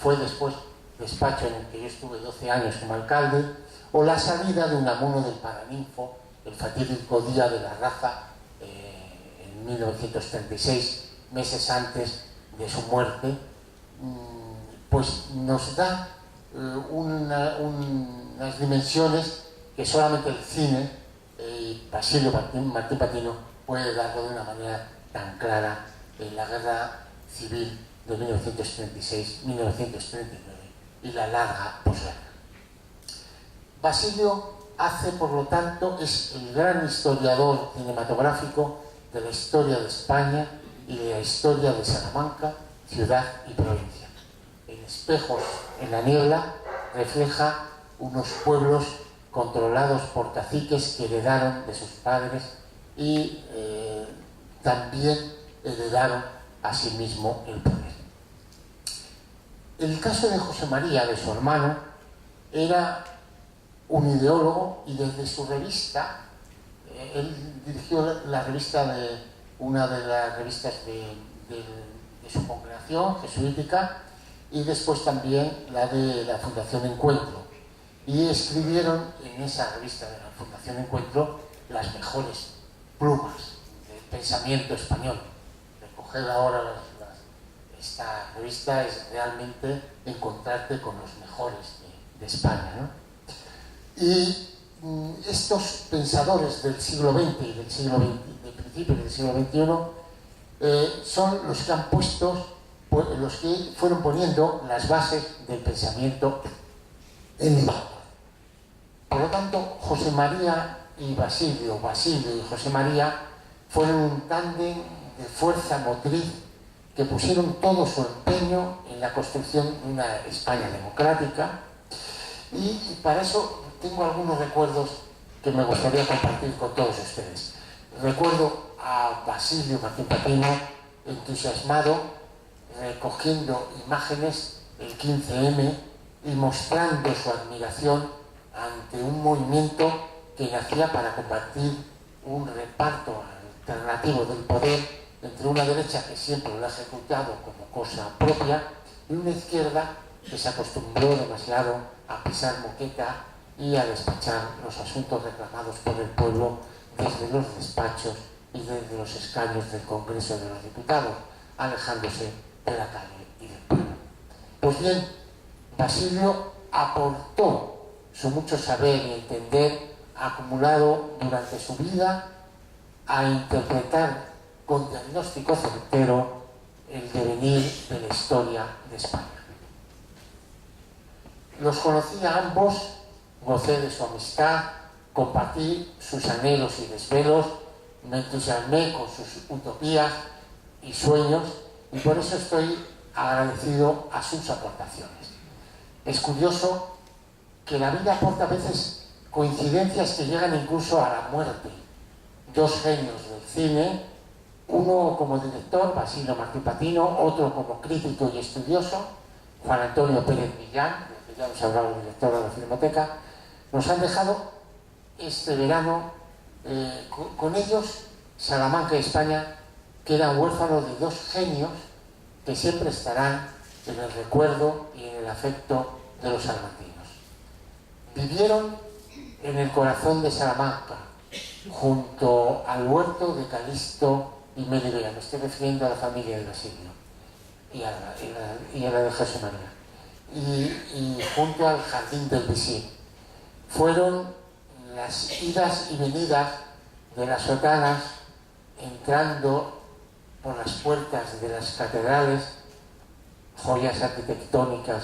fue después despacho en el que yo estuve 12 años como alcalde, o la salida de Unamuno del Paraninfo, el fatídico día de la raza, en 1936, meses antes de su muerte, pues nos da unas dimensiones que solamente el cine y Basilio Martín Patino puede darlo de una manera tan clara en la guerra civil de 1936-1939 y la larga posguerra. Basilio hace, por lo tanto, es el gran historiador cinematográfico de la historia de España y de la historia de Salamanca, ciudad y provincia. En Espejos en la niebla refleja unos pueblos controlados por caciques que heredaron de sus padres y también heredaron a sí mismo el poder. El caso de José María, de su hermano, era un ideólogo y desde su revista, él dirigió la revista de una de las revistas de su congregación jesuítica y después también la de la Fundación Encuentro, y escribieron en esa revista de la Fundación Encuentro las mejores plumas del pensamiento español. Recoger ahora esta revista es realmente encontrarte con los mejores de España, ¿no? Y estos pensadores del siglo XX y del principio del siglo XXI son los que han puesto, los que fueron poniendo las bases del pensamiento en Ibarra. Por lo tanto, José María y Basilio y José María fueron un tándem de fuerza motriz que pusieron todo su empeño en la construcción de una España democrática, y para eso tengo algunos recuerdos que me gustaría compartir con todos ustedes. Recuerdo a Basilio Martín Patino entusiasmado recogiendo imágenes el 15M y mostrando su admiración ante un movimiento que nacía para combatir un reparto alternativo del poder entre una derecha que siempre lo ha ejecutado como cosa propia y una izquierda que se acostumbró demasiado a pisar moqueta y a despachar los asuntos reclamados por el pueblo desde los despachos y desde los escaños del Congreso de los Diputados, alejándose de la calle y del pueblo. Pues bien, Basilio aportó su mucho saber y entender acumulado durante su vida a interpretar con diagnóstico certero el devenir de la historia de España. Los conocí a ambos, gocé de su amistad, compartí sus anhelos y desvelos, me entusiasmé con sus utopías y sueños, y por eso estoy agradecido a sus aportaciones. Es curioso que la vida aporta a veces coincidencias que llegan incluso a la muerte. Dos genios del cine, uno como director, Basilio Martín Patino, otro como crítico y estudioso, Juan Antonio Pérez Millán, del que ya nos ha hablado el director de la Filmoteca, nos han dejado este verano, con ellos, Salamanca y España quedan huérfanos de dos genios que siempre estarán en el recuerdo y en el afecto de los salmantinos. Vivieron en el corazón de Salamanca, junto al huerto de Calixto y Melibea. Me estoy refiriendo a la familia de Basilio y a la de José María. Y junto al jardín del Visir. Fueron las idas y venidas de las sotanas, entrando por las puertas de las catedrales, joyas arquitectónicas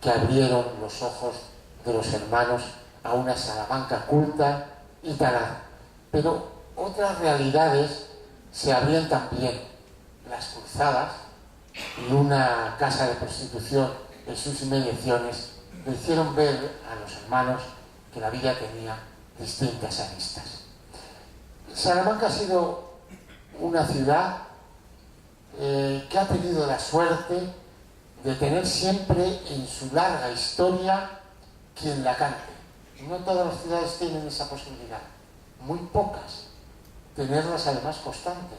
que abrieron los ojos de los hermanos a una Salamanca culta y talada. Pero otras realidades se abrían también. Las cruzadas y una casa de prostitución en sus inmediaciones le hicieron ver a los hermanos que la vida tenía distintas aristas. Salamanca ha sido una ciudad que ha tenido la suerte de tener siempre en su larga historia quien la cante. No todas las ciudades tienen esa posibilidad, muy pocas, tenerlas además constantes.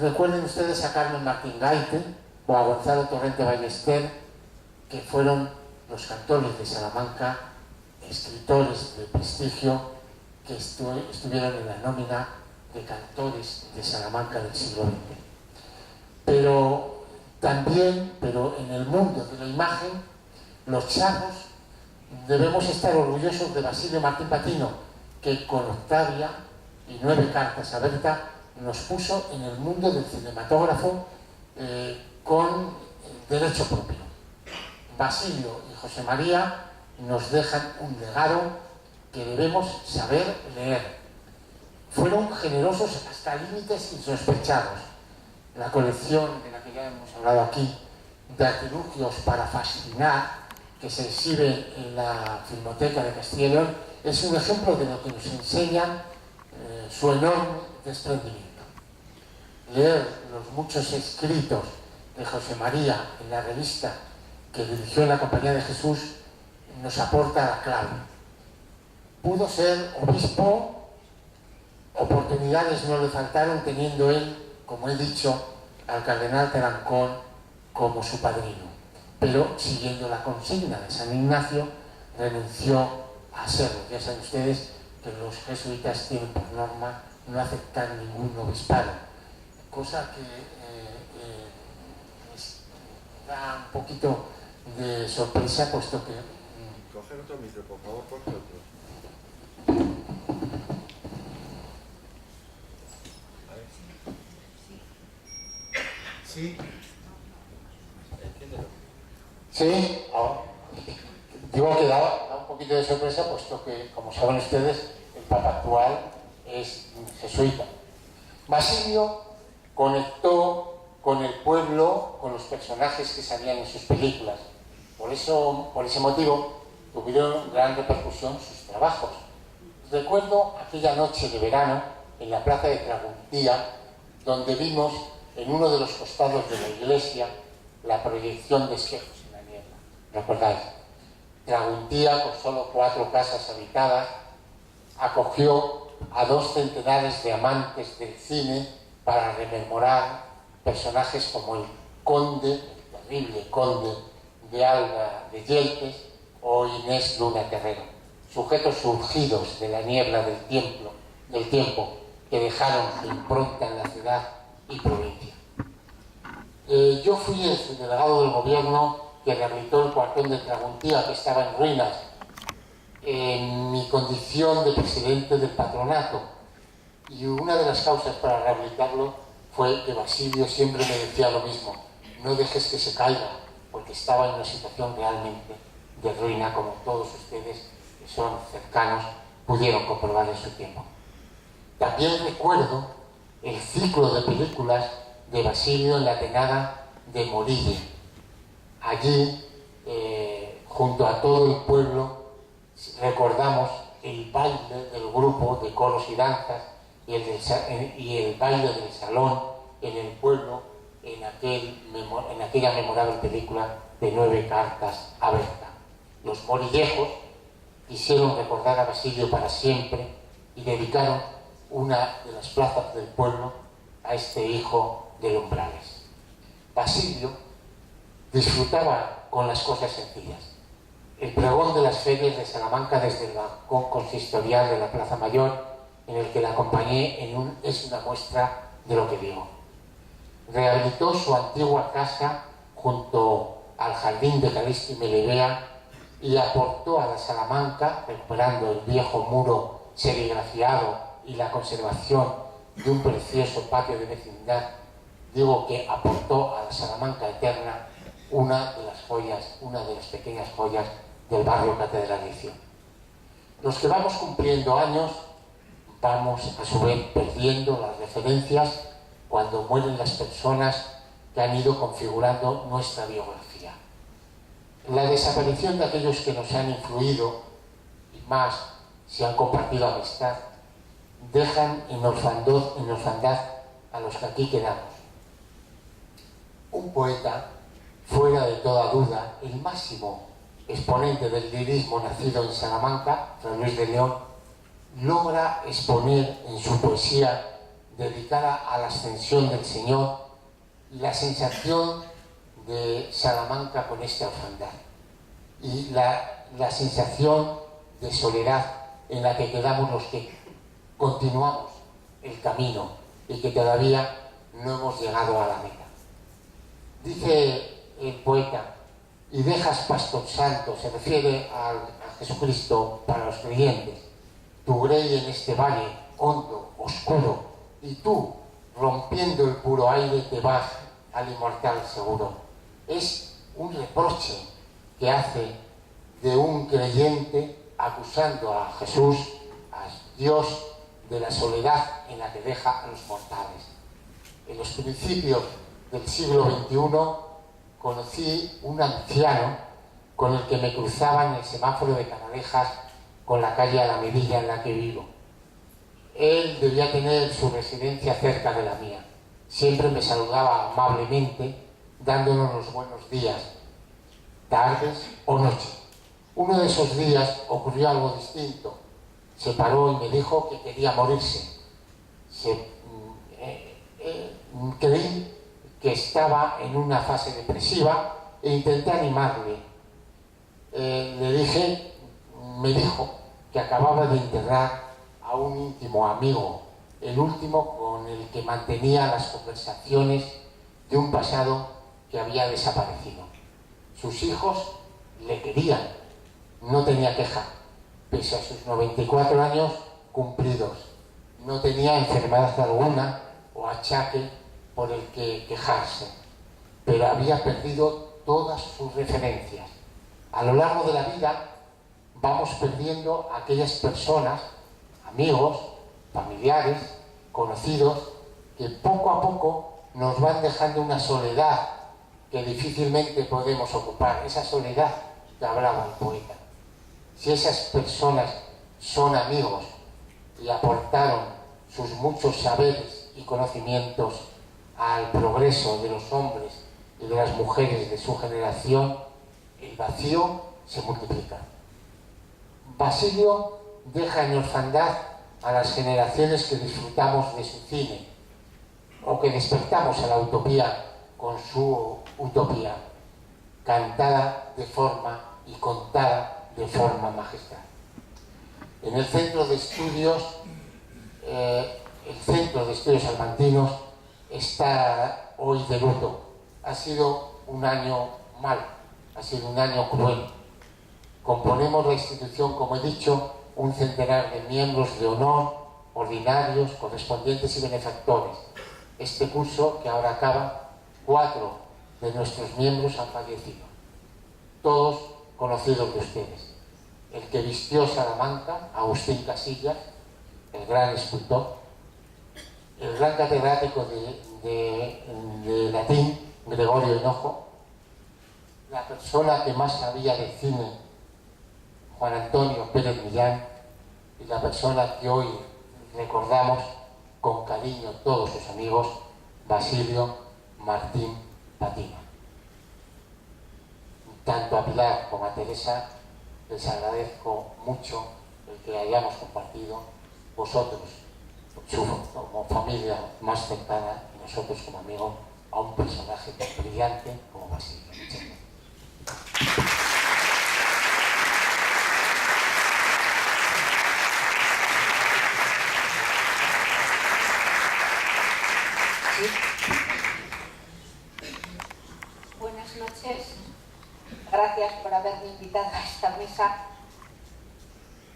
Recuerden ustedes a Carmen Martín Gaite, o a Gonzalo Torrente Ballester, que fueron los cantores de Salamanca, escritores de prestigio, que estuvieron en la nómina de cantores de Salamanca del siglo XX. Pero también, en el mundo de la imagen, los charros debemos estar orgullosos de Basilio Martín Patino, que con Octavia y 9 cartas a Berta nos puso en el mundo del cinematógrafo con derecho propio. Basilio y José María nos dejan un legado que debemos saber leer. Fueron generosos hasta límites insospechados. La colección de la que ya hemos hablado aquí, de artilugios para fascinar, que se exhibe en la Filmoteca de Castilla y León, es un ejemplo de lo que nos enseña su enorme desprendimiento. Leer los muchos escritos de José María en la revista que dirigió en la Compañía de Jesús nos aporta la clave. Pudo ser obispo, oportunidades no le faltaron, teniendo él, como he dicho, al cardenal Tarancón como su padrino, pero siguiendo la consigna de San Ignacio renunció a serlo. Ya saben ustedes que los jesuitas tienen por norma no aceptar ningún obispado, cosa que da un poquito de sorpresa, puesto que... Coger otro micro, por favor, coge otro. Sí. Entiéndelo. Sí, digo que da un poquito de sorpresa, puesto que, como saben ustedes, el Papa actual es jesuita. Basilio conectó con el pueblo, con los personajes que salían en sus películas. Por ese motivo, tuvieron gran repercusión sus trabajos. Recuerdo aquella noche de verano en la plaza de Traguntía, donde vimos en uno de los costados de la iglesia la proyección de espejos en la niebla. ¿Recordáis? Traguntía, con solo 4 casas habitadas, acogió a 2 centenares de amantes del cine para rememorar personajes como el conde, el terrible conde de Alba de Yeltes o Inés Luna Terrero, sujetos surgidos de la niebla del tiempo que dejaron su impronta en la ciudad y provincia. Yo fui el subdelegado del gobierno que rehabilitó el cuartel de Traguntía, que estaba en ruinas, en mi condición de presidente del patronato, y una de las causas para rehabilitarlo fue que Basilio siempre me decía lo mismo: no dejes que se caiga, porque estaba en una situación realmente de ruina, como todos ustedes que son cercanos pudieron comprobar en su tiempo. También recuerdo el ciclo de películas de Basilio en la Tenada de Morille. Allí, junto a todo el pueblo, recordamos el baile del grupo de coros y danzas y el baile del salón en el pueblo en aquella memorable película de 9 cartas a Berta. Los morillejos quisieron recordar a Basilio para siempre y dedicaron una de las plazas del pueblo a este hijo de Umbrales. Basilio disfrutaba con las cosas sencillas. El pregón de las ferias de Salamanca desde el balcón consistorial de la Plaza Mayor, en el que la acompañé es una muestra de lo que digo. Rehabilitó su antigua casa junto al jardín de Calixto y Melibea y aportó a la Salamanca, recuperando el viejo muro serigrafiado y la conservación de un precioso patio de vecindad. Digo que aportó a la Salamanca eterna una de las pequeñas joyas del barrio catedralicio. Los que vamos cumpliendo años vamos a su vez perdiendo las referencias cuando mueren las personas que han ido configurando nuestra biografía. La desaparición de aquellos que nos han influido, y más si han compartido amistad, dejan en orfandad a los que aquí quedamos. Un poeta, fuera de toda duda, el máximo exponente del lirismo nacido en Salamanca, Fray Luis de León, logra exponer en su poesía dedicada a la ascensión del Señor la sensación de Salamanca con esta orfandad y la sensación de soledad en la que quedamos los que continuamos el camino y que todavía no hemos llegado a la meta. Dice el poeta, y dejas pastor santo, se refiere a Jesucristo para los creyentes, tu grey en este valle hondo, oscuro, y tú, rompiendo el puro aire, te vas al inmortal seguro. Es un reproche que hace de un creyente acusando a Jesús, a Dios, de la soledad en la que deja a los mortales. En los principios del siglo XXI conocí un anciano con el que me cruzaba en el semáforo de Canalejas con la calle Alamedilla en la que vivo. Él debía tener su residencia cerca de la mía. Siempre me saludaba amablemente, dándonos los buenos días, tardes o noches. Uno de esos días ocurrió algo distinto. Se paró y me dijo que quería morirse. Creí que estaba en una fase depresiva e intenté animarle. Me dijo que acababa de enterrar a un íntimo amigo, el último con el que mantenía las conversaciones de un pasado que había desaparecido. Sus hijos le querían, no tenía queja, pese a sus 94 años cumplidos. No tenía enfermedad alguna o achaque por el que quejarse, pero había perdido todas sus referencias. A lo largo de la vida vamos perdiendo a aquellas personas, amigos, familiares, conocidos, que poco a poco nos van dejando una soledad que difícilmente podemos ocupar, esa soledad que hablaba el poeta. Si esas personas son amigos y aportaron sus muchos saberes y conocimientos al progreso de los hombres y de las mujeres de su generación, el vacío se multiplica. Basilio deja en orfandad a las generaciones que disfrutamos de su cine o que despertamos a la utopía con su utopía, cantada de forma y contada de forma magistral. En el Centro de Estudios Salmantinos está hoy de luto. Ha sido un año malo, ha sido un año cruel. Componemos la institución, como he dicho, un centenar de miembros de honor, ordinarios, correspondientes y benefactores. Este curso que ahora acaba, 4 de nuestros miembros han fallecido, todos conocidos de ustedes. El que vistió Salamanca, Agustín Casillas, el gran escultor, el gran catedrático de latín, Gregorio Hinojo, la persona que más sabía de cine, Juan Antonio Pérez Millán, y la persona que hoy recordamos con cariño todos sus amigos, Basilio Martín Patina. Tanto a Pilar como a Teresa les agradezco mucho el que hayamos compartido, vosotros como familia más cercana y nosotros como amigos, a un personaje tan brillante como Basilio. Muchas gracias. Buenas noches. Gracias por haberme invitado a esta mesa,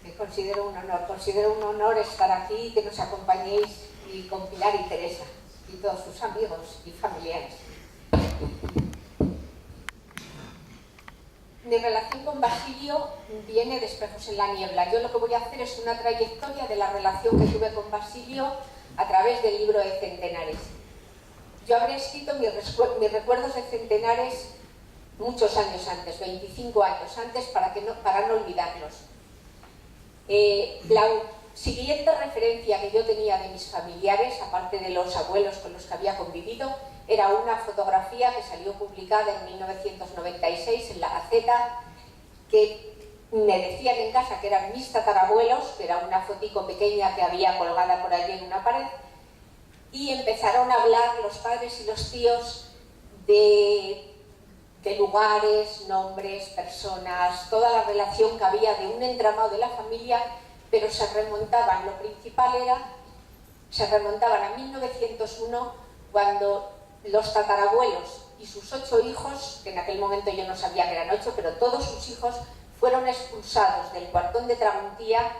que considero un honor. Considero un honor estar aquí y que nos acompañéis y con Pilar y Teresa y todos sus amigos y familiares. Mi relación con Basilio viene de Espejos en la Niebla. Yo lo que voy a hacer es una trayectoria de la relación que tuve con Basilio a través del libro de Centenares. Yo habré escrito mis recuerdos de Centenares muchos años antes, 25 años antes, para no olvidarlos. La siguiente referencia que yo tenía de mis familiares, aparte de los abuelos con los que había convivido, era una fotografía que salió publicada en 1996 en la Gaceta, que me decían en casa que eran mis tatarabuelos, que era una fotico pequeña que había colgada por allí en una pared, y empezaron a hablar los padres y los tíos de de lugares, nombres, personas, toda la relación que había de un entramado de la familia, pero se remontaban, lo principal era, se remontaban a 1901, cuando los tatarabuelos y sus 8 hijos, que en aquel momento yo no sabía que eran 8, pero todos sus hijos fueron expulsados del cuartón de Traguntía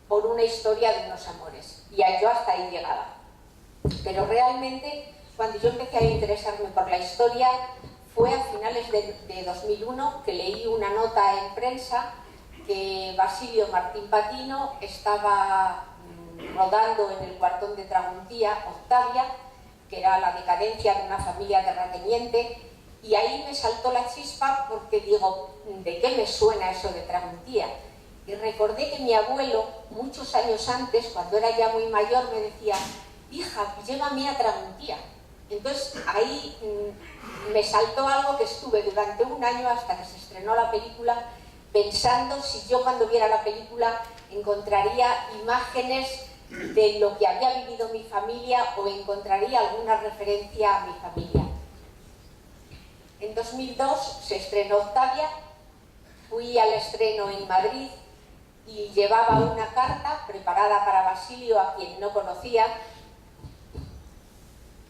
por una historia de unos amores. Y yo hasta ahí llegaba. Pero realmente, cuando yo empecé a interesarme por la historia, fue a finales de 2001 que leí una nota en prensa que Basilio Martín Patino estaba rodando en el cuartón de Traguntía, Octavia, que era la decadencia de una familia terrateniente, y ahí me saltó la chispa porque digo, ¿de qué me suena eso de Traguntía? Y recordé que mi abuelo, muchos años antes, cuando era ya muy mayor, me decía, hija, llévame a Traguntía. Entonces ahí me saltó algo que estuve durante un año hasta que se estrenó la película pensando si yo cuando viera la película encontraría imágenes de lo que había vivido mi familia o encontraría alguna referencia a mi familia. En 2002 se estrenó Octavia, fui al estreno en Madrid y llevaba una carta preparada para Basilio, a quien no conocía,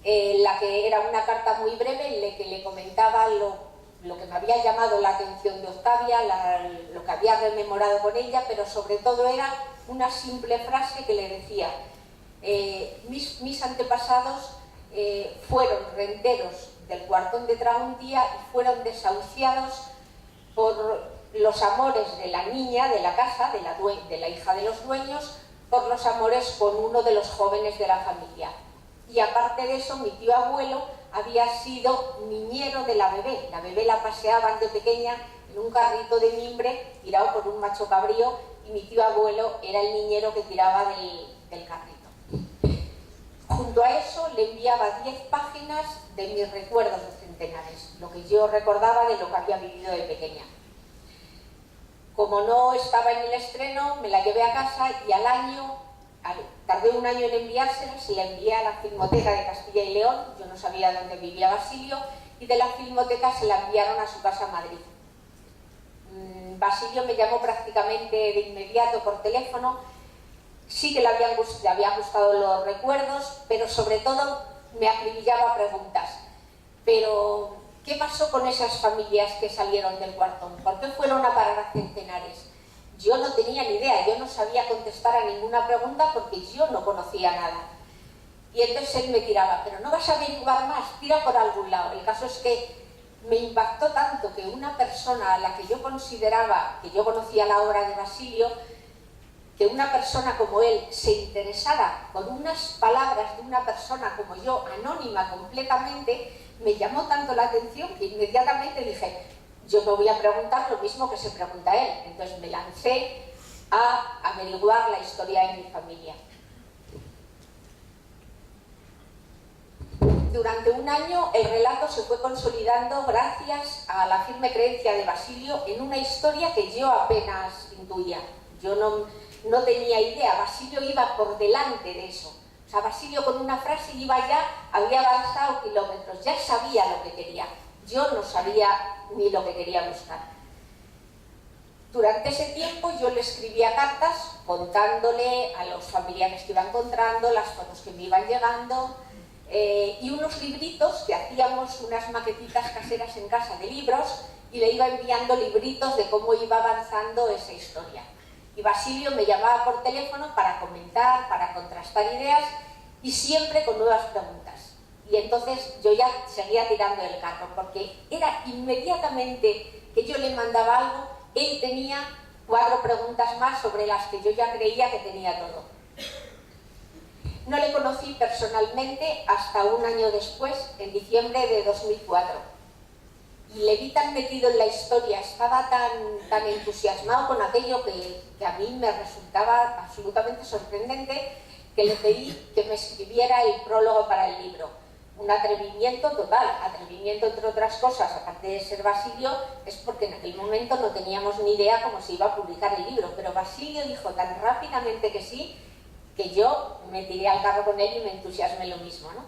la que era una carta muy breve en la que le comentaba lo que me había llamado la atención de Octavia, lo que había rememorado con ella, pero sobre todo era una simple frase que le decía, mis antepasados fueron renteros del cuartón de Traguntía y fueron desahuciados por los amores de la niña de la casa, de la hija de los dueños, por los amores con uno de los jóvenes de la familia. Y aparte de eso, mi tío abuelo había sido niñero de la bebé. La bebé la paseaban de pequeña en un carrito de mimbre tirado por un macho cabrío y mi tío abuelo era el niñero que tiraba del carrito. Junto a eso le enviaba 10 páginas de mis recuerdos de Centenares, lo que yo recordaba de lo que había vivido de pequeña. Como no estaba en el estreno, me la llevé a casa y al año, tardé un año en enviársela, se la envié a la Filmoteca de Castilla y León, yo no sabía dónde vivía Basilio, y de la Filmoteca se la enviaron a su casa a Madrid. Basilio me llamó prácticamente de inmediato por teléfono, sí que le habían gustado los recuerdos, pero sobre todo me acribillaba preguntas. Pero, ¿qué pasó con esas familias que salieron del cuartón? ¿Por qué fueron a parar a Centenares? Yo no tenía ni idea, yo no sabía contestar a ninguna pregunta porque yo no conocía nada. Y entonces él me tiraba, pero no vas a averiguar más, tira por algún lado. El caso es que me impactó tanto que una persona a la que yo consideraba, que yo conocía la obra de Basilio, que una persona como él se interesara con unas palabras de una persona como yo, anónima completamente, me llamó tanto la atención que inmediatamente dije, yo me voy a preguntar lo mismo que se pregunta él. Entonces me lancé a averiguar la historia de mi familia. Durante un año el relato se fue consolidando gracias a la firme creencia de Basilio en una historia que yo apenas intuía. Yo no tenía idea, Basilio iba por delante de eso. O sea, Basilio con una frase iba ya, había avanzado kilómetros, ya sabía lo que quería. Yo no sabía ni lo que quería buscar. Durante ese tiempo yo le escribía cartas contándole a los familiares que iba encontrando, las fotos que me iban llegando y unos libritos que hacíamos, unas maquetitas caseras en casa de libros y le iba enviando libritos de cómo iba avanzando esa historia. Y Basilio me llamaba por teléfono para comentar, para contrastar ideas y siempre con nuevas preguntas. Y entonces yo ya seguía tirando del carro, porque era inmediatamente que yo le mandaba algo, él tenía 4 preguntas más sobre las que yo ya creía que tenía todo. No le conocí personalmente hasta un año después, en diciembre de 2004. Y le vi tan metido en la historia, estaba tan entusiasmado con aquello que a mí me resultaba absolutamente sorprendente, que le pedí que me escribiera el prólogo para el libro. Un atrevimiento total, atrevimiento entre otras cosas, aparte de ser Basilio, es porque en aquel momento no teníamos ni idea cómo se iba a publicar el libro, pero Basilio dijo tan rápidamente que sí, que yo me tiré al carro con él y me entusiasmé lo mismo, ¿no?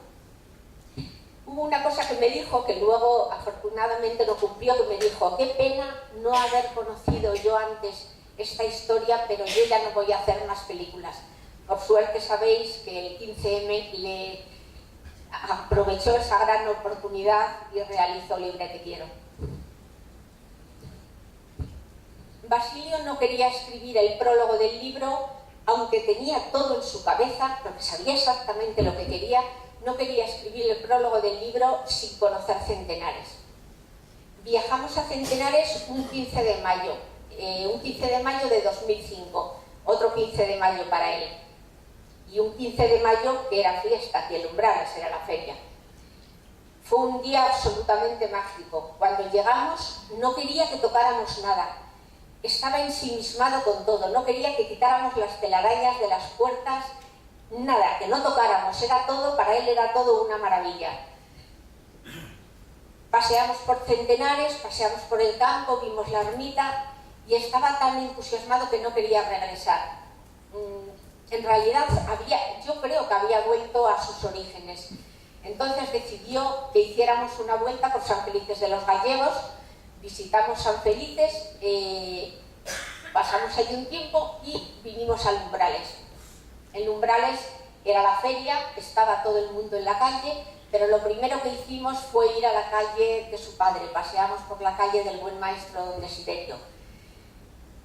Hubo una cosa que me dijo, que luego afortunadamente no cumplió, que me dijo: qué pena no haber conocido yo antes esta historia, pero yo ya no voy a hacer más películas. Por suerte sabéis que el 15M le aprovechó esa gran oportunidad y realizó Libre Te Quiero. Basilio no quería escribir el prólogo del libro, aunque tenía todo en su cabeza, porque sabía exactamente lo que quería. No quería escribir el prólogo del libro sin conocer Centenares. Viajamos a Centenares un 15 de mayo de 2005, otro 15 de mayo para él, y un 15 de mayo que era fiesta, que el Umbrales era la feria. Fue un día absolutamente mágico. Cuando llegamos no quería que tocáramos nada. Estaba ensimismado con todo, no quería que quitáramos las telarañas de las puertas, nada, que no tocáramos, era todo, para él era todo una maravilla. Paseamos por Centenares, paseamos por el campo, vimos la ermita y estaba tan entusiasmado que no quería regresar. En realidad yo creo que había vuelto a sus orígenes. Entonces decidió que hiciéramos una vuelta por San Felices de los Gallegos. Visitamos San Felices, pasamos allí un tiempo y vinimos al Umbrales. El Umbrales era la feria, estaba todo el mundo en la calle, pero lo primero que hicimos fue ir a la calle de su padre. Paseamos por la calle del Buen Maestro Don Desiderio.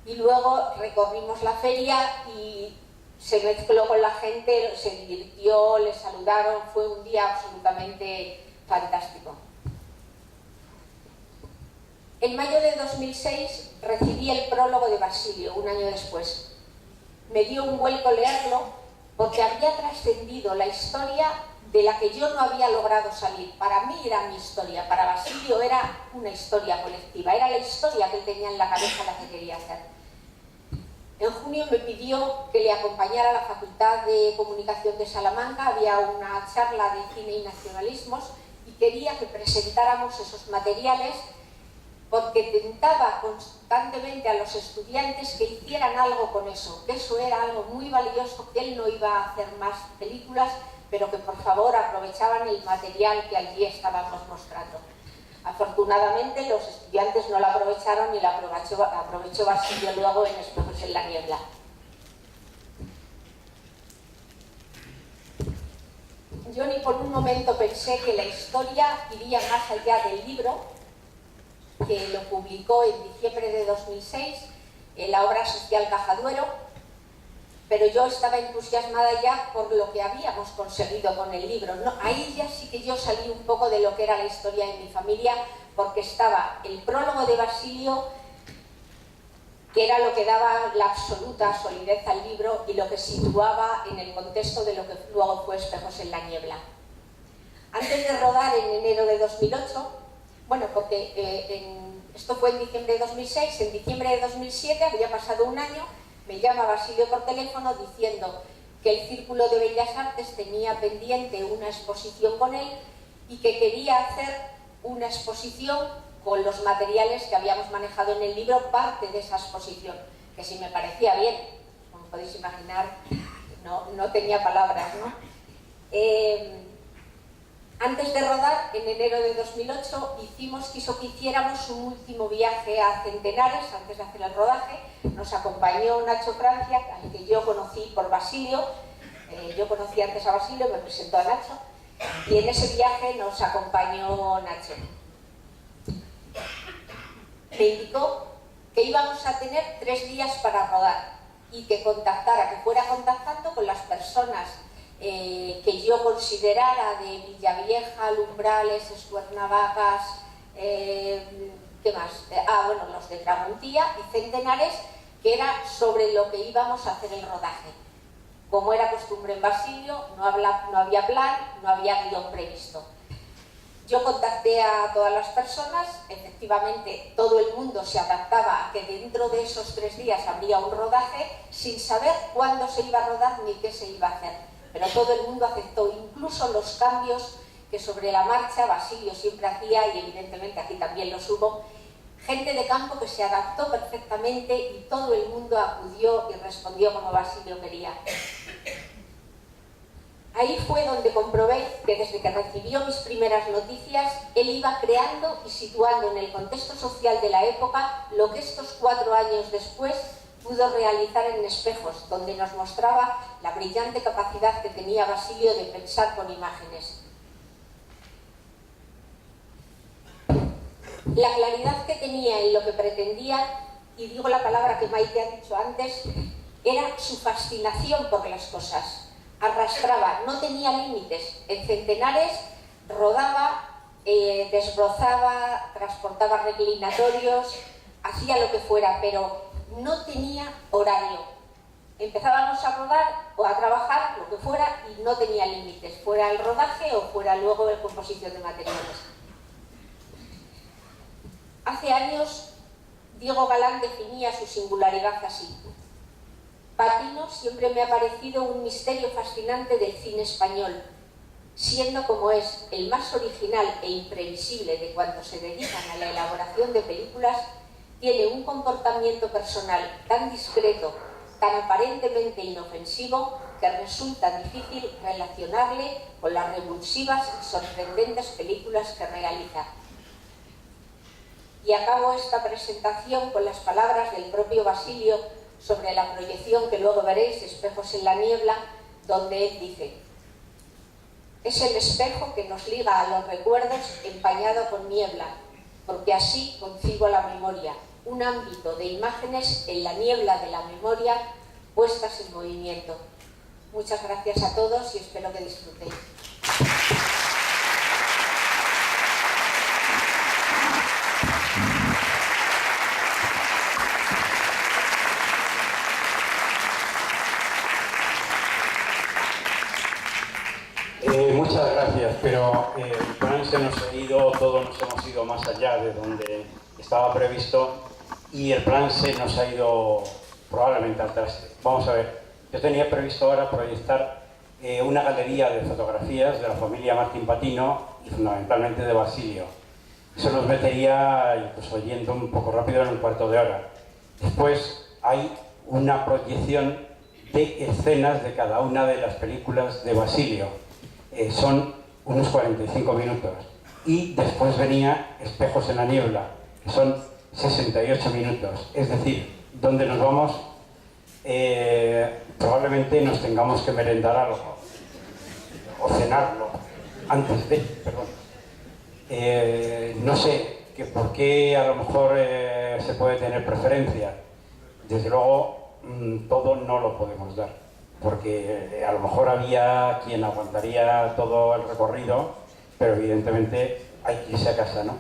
Y luego recorrimos la feria y se mezcló con la gente, se divirtió, le saludaron, fue un día absolutamente fantástico. En mayo de 2006 recibí el prólogo de Basilio, un año después. Me dio un vuelco leerlo porque había trascendido la historia de la que yo no había logrado salir. Para mí era mi historia, para Basilio era una historia colectiva, era la historia que él tenía en la cabeza la que quería hacer. En junio me pidió que le acompañara a la Facultad de Comunicación de Salamanca, había una charla de cine y nacionalismos y quería que presentáramos esos materiales porque tentaba constantemente a los estudiantes que hicieran algo con eso, que eso era algo muy valioso, que él no iba a hacer más películas, pero que por favor aprovechaban el material que allí estábamos mostrando. Afortunadamente los estudiantes no la aprovecharon y la aprovechó Basilio luego en Espejos en la Niebla. Yo ni por un momento pensé que la historia iría más allá del libro, que lo publicó en diciembre de 2006 en la obra social Cajaduero, pero yo estaba entusiasmada ya por lo que habíamos conseguido con el libro. No, ahí ya sí que yo salí un poco de lo que era la historia de mi familia, porque estaba el prólogo de Basilio, que era lo que daba la absoluta solidez al libro y lo que situaba en el contexto de lo que luego fue Espejos en la Niebla. Antes de rodar en enero de 2008, bueno, porque esto fue en diciembre de 2006, en diciembre de 2007, había pasado un año, me llama Basilio por teléfono diciendo que el Círculo de Bellas Artes tenía pendiente una exposición con él y que quería hacer una exposición con los materiales que habíamos manejado en el libro, parte de esa exposición, que si me parecía bien, como podéis imaginar, no tenía palabras, ¿no? Antes de rodar, en enero de 2008, quiso que hiciéramos un último viaje a Centenares, antes de hacer el rodaje. Nos acompañó Nacho Francia, al que yo conocí por Basilio. Yo conocí antes a Basilio, me presentó a Nacho, y en ese viaje nos acompañó Nacho. Me indicó que íbamos a tener 3 días para rodar y que fuera contactando con las personas que yo considerara de Villavieja, Lumbrales, Escuernavacas, ¿qué más? Bueno, los de Tramuntía y Centenares, que era sobre lo que íbamos a hacer el rodaje. Como era costumbre en Basilio, no había plan, no había guión previsto. Yo contacté a todas las personas, efectivamente todo el mundo se adaptaba a que dentro de esos 3 días habría un rodaje sin saber cuándo se iba a rodar ni qué se iba a hacer. Pero todo el mundo aceptó, incluso los cambios que sobre la marcha Basilio siempre hacía, y evidentemente aquí también los hubo, gente de campo que se adaptó perfectamente y todo el mundo acudió y respondió como Basilio quería. Ahí fue donde comprobé que desde que recibió mis primeras noticias, él iba creando y situando en el contexto social de la época lo que estos 4 años después pudo realizar en Espejos, donde nos mostraba la brillante capacidad que tenía Basilio de pensar con imágenes. La claridad que tenía en lo que pretendía, y digo la palabra que Maite ha dicho antes, era su fascinación por las cosas. Arrastraba, no tenía límites. En Centenares rodaba, desbrozaba, transportaba reclinatorios, hacía lo que fuera, pero no tenía horario. Empezábamos a rodar o a trabajar, lo que fuera, y no tenía límites, fuera el rodaje o fuera luego la composición de materiales. Hace años, Diego Galán definía su singularidad así: Patino siempre me ha parecido un misterio fascinante del cine español, siendo como es el más original e imprevisible de cuantos se dedican a la elaboración de películas, tiene un comportamiento personal tan discreto, tan aparentemente inofensivo, que resulta difícil relacionarle con las revulsivas y sorprendentes películas que realiza. Y acabo esta presentación con las palabras del propio Basilio sobre la proyección que luego veréis, Espejos en la niebla, donde él dice: es el espejo que nos liga a los recuerdos empañado con niebla, porque así concibo la memoria, un ámbito de imágenes en la niebla de la memoria puestas en movimiento. Muchas gracias a todos y espero que disfrutéis. Muchas gracias, pero el plan se nos ha ido, todos nos hemos ido más allá de donde estaba previsto y el plan se nos ha ido probablemente al traste. Vamos a ver, yo tenía previsto ahora proyectar una galería de fotografías de la familia Martín Patino y fundamentalmente de Basilio. Eso nos metería, incluso yendo un poco rápido, en un cuarto de hora. Después hay una proyección de escenas de cada una de las películas de Basilio. Son unos 45 minutos. Y después venía Espejos en la niebla, que son 68 minutos. Es decir, donde nos vamos, probablemente nos tengamos que merendar algo, o cenarlo, antes de, perdón. No sé que por qué a lo mejor se puede tener preferencia. Desde luego, todo no lo podemos dar, porque a lo mejor había quien aguantaría todo el recorrido, pero evidentemente hay que irse a casa, ¿no?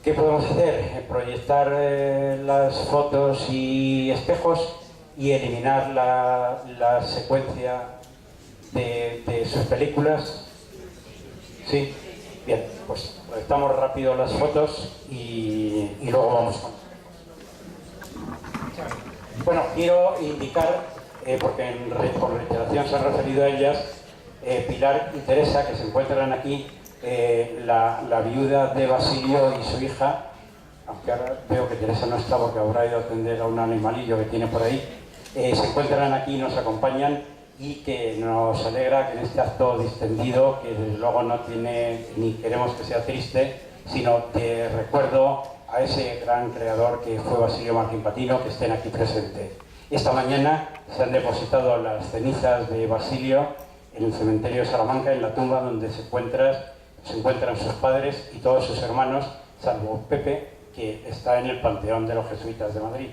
¿Qué podemos hacer? Proyectar las fotos y espejos y eliminar la secuencia de sus películas. ¿Sí? Bien, pues proyectamos rápido las fotos y luego vamos con... Bueno, quiero indicar, porque por reiteración se han referido a ellas, Pilar y Teresa, que se encuentran aquí, la viuda de Basilio y su hija, aunque ahora veo que Teresa no está porque habrá ido a atender a un animalillo que tiene por ahí, se encuentran aquí, nos acompañan y que nos alegra que en este acto distendido, que desde luego no tiene, ni queremos que sea triste, sino de recuerdo a ese gran creador que fue Basilio Martín Patino, que estén aquí presentes. Esta mañana se han depositado las cenizas de Basilio en el cementerio de Salamanca, en la tumba donde se encuentran sus padres y todos sus hermanos, salvo Pepe, que está en el Panteón de los Jesuitas de Madrid.